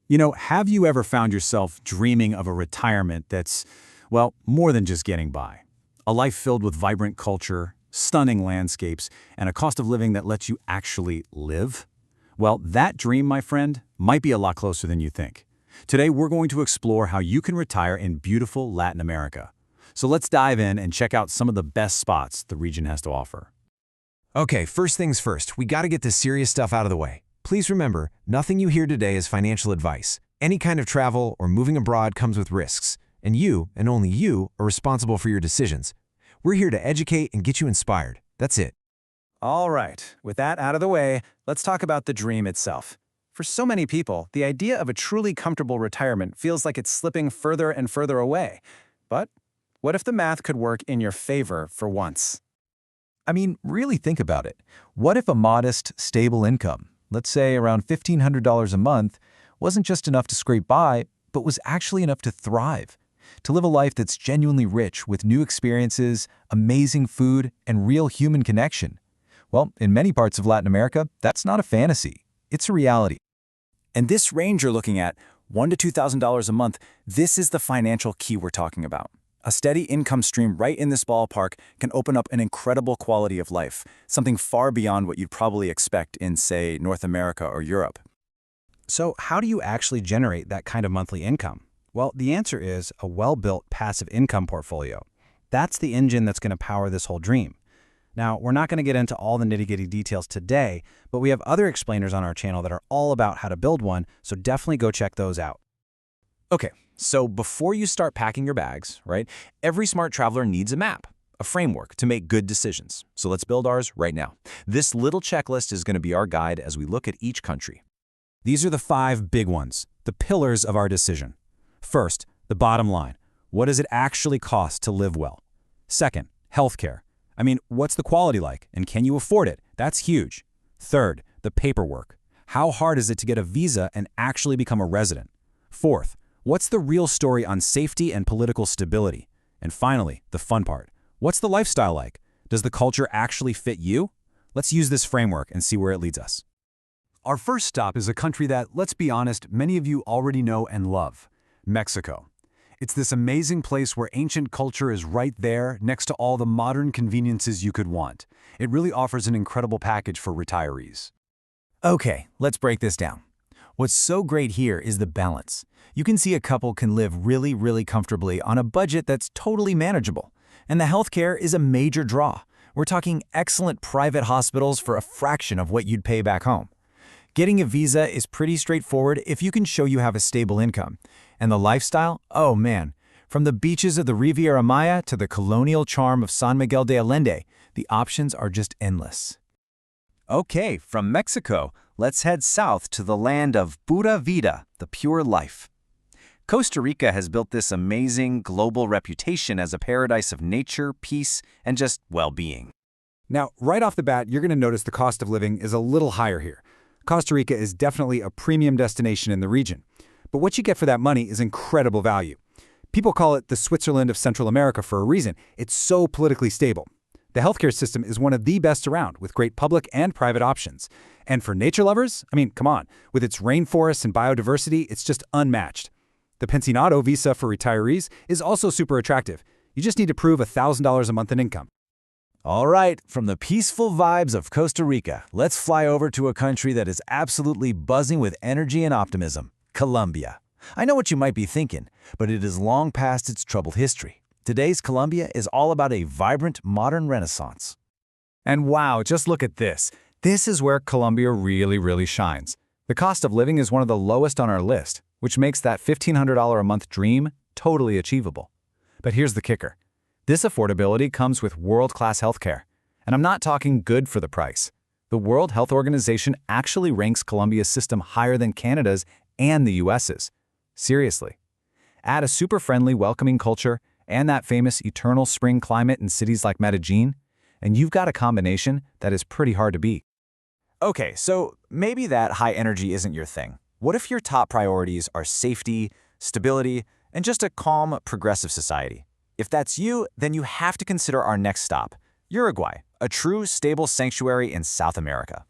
Have you ever found yourself dreaming of a retirement that's, well, more than just getting by? A life filled with vibrant culture, stunning landscapes, and a cost of living that lets you actually live? Well, that dream, my friend, might be a lot closer than you think. Today, we're going to explore how you can retire in beautiful Latin America. So let's dive in and check out some of the best spots the region has to offer. Okay, first things first, we gotta get the serious stuff out of the way. Please remember, nothing you hear today is financial advice. Any kind of travel or moving abroad comes with risks, and you, and only you, are responsible for your decisions. We're here to educate and get you inspired. That's it. All right, with that out of the way, let's talk about the dream itself. For so many people, the idea of a truly comfortable retirement feels like it's slipping further and further away. But what if the math could work in your favor for once? I mean, really think about it. What if a modest, stable income, let's say around $1,500 a month, wasn't just enough to scrape by, but was actually enough to thrive? To live a life that's genuinely rich with new experiences, amazing food, and real human connection? Well, in many parts of Latin America, that's not a fantasy. It's a reality. And this range you're looking at, $1,000 to $2,000 a month, this is the financial key we're talking about. A steady income stream right in this ballpark can open up an incredible quality of life, something far beyond what you'd probably expect in, say, North America or Europe. So how do you actually generate that kind of monthly income? Well, the answer is a well-built passive income portfolio. That's the engine that's going to power this whole dream. Now, we're not going to get into all the nitty-gritty details today, but we have other explainers on our channel that are all about how to build one, so definitely go check those out. Okay, so before you start packing your bags, right, every smart traveler needs a map, a framework to make good decisions. So let's build ours right now. This little checklist is going to be our guide as we look at each country. These are the 5 big ones, the pillars of our decision. First, the bottom line. What does it actually cost to live well? Second, healthcare. I mean, what's the quality like, and can you afford it? That's huge. Third, the paperwork. How hard is it to get a visa and actually become a resident? Fourth, what's the real story on safety and political stability? And finally, the fun part. What's the lifestyle like? Does the culture actually fit you? Let's use this framework and see where it leads us. Our first stop is a country that, let's be honest, many of you already know and love: Mexico. It's this amazing place where ancient culture is right there next to all the modern conveniences you could want. It really offers an incredible package for retirees. Okay, let's break this down. What's so great here is the balance. You can see a couple can live really comfortably on a budget that's totally manageable. And the healthcare is a major draw. We're talking excellent private hospitals for a fraction of what you'd pay back home. Getting a visa is pretty straightforward if you can show you have a stable income. And the lifestyle? Oh man. From the beaches of the Riviera Maya to the colonial charm of San Miguel de Allende, the options are just endless. Okay, from Mexico, let's head south to the land of pura vida, the pure life. Costa Rica has built this amazing global reputation as a paradise of nature, peace, and just well-being. Now, right off the bat, you're going to notice the cost of living is a little higher here. Costa Rica is definitely a premium destination in the region. But what you get for that money is incredible value. People call it the Switzerland of Central America for a reason. It's so politically stable. The healthcare system is one of the best around, with great public and private options. And for nature lovers, I mean, come on, with its rainforests and biodiversity, it's just unmatched. The Pensionado visa for retirees is also super attractive. You just need to prove $1,000 a month in income. All right, from the peaceful vibes of Costa Rica, let's fly over to a country that is absolutely buzzing with energy and optimism: Colombia. I know what you might be thinking, but it is long past its troubled history. Today's Colombia is all about a vibrant, modern renaissance. And wow, just look at this. This is where Colombia really shines. The cost of living is one of the lowest on our list, which makes that $1,500 a month dream totally achievable. But here's the kicker. This affordability comes with world-class healthcare. And I'm not talking good for the price. The World Health Organization actually ranks Colombia's system higher than Canada's and the US's. Seriously. Add a super-friendly, welcoming culture and that famous eternal spring climate in cities like Medellin, and you've got a combination that is pretty hard to beat. Okay, so maybe that high energy isn't your thing. What if your top priorities are safety, stability, and just a calm, progressive society? If that's you, then you have to consider our next stop, Uruguay, a true, stable sanctuary in South America.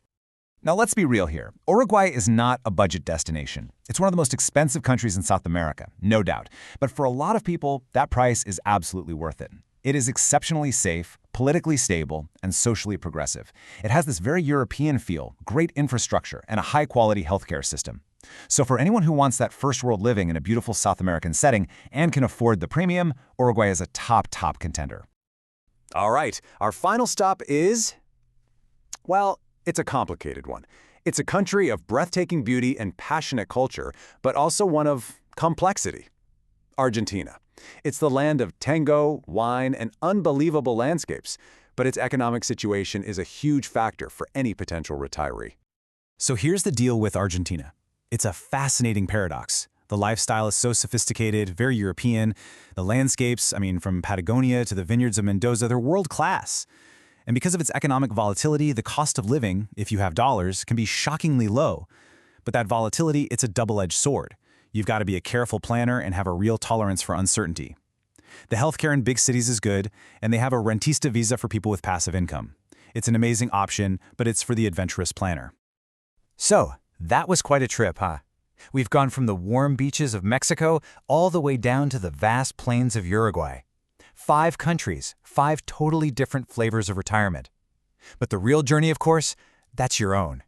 Now let's be real here. Uruguay is not a budget destination. It's one of the most expensive countries in South America, no doubt. But for a lot of people, that price is absolutely worth it. It is exceptionally safe, politically stable, and socially progressive. It has this very European feel, great infrastructure, and a high-quality healthcare system. So for anyone who wants that first-world living in a beautiful South American setting and can afford the premium, Uruguay is a top contender. All right, our final stop is, well, it's a complicated one. It's a country of breathtaking beauty and passionate culture, but also one of complexity. Argentina. It's the land of tango, wine, and unbelievable landscapes, but its economic situation is a huge factor for any potential retiree. So here's the deal with Argentina. It's a fascinating paradox. The lifestyle is so sophisticated, very European. The landscapes, from Patagonia to the vineyards of Mendoza, they're world-class. And because of its economic volatility, the cost of living, if you have dollars, can be shockingly low. But that volatility, it's a double-edged sword. You've got to be a careful planner and have a real tolerance for uncertainty. The healthcare in big cities is good, and they have a rentista visa for people with passive income. It's an amazing option, but it's for the adventurous planner. So, that was quite a trip, huh? We've gone from the warm beaches of Mexico all the way down to the vast plains of Uruguay. 5 countries, 5 totally different flavors of retirement. But the real journey, of course, that's your own.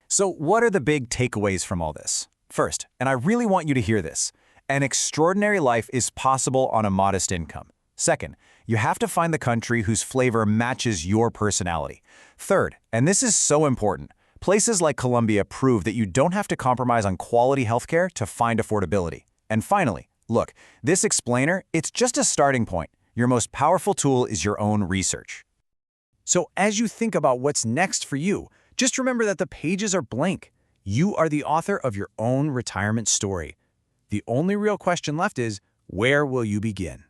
So what are the big takeaways from all this? First, and I really want you to hear this, an extraordinary life is possible on a modest income. Second, you have to find the country whose flavor matches your personality. Third, and this is so important, places like Colombia prove that you don't have to compromise on quality healthcare to find affordability. And finally, look, this explainer, it's just a starting point. Your most powerful tool is your own research. So as you think about what's next for you, just remember that the pages are blank. You are the author of your own retirement story. The only real question left is, where will you begin?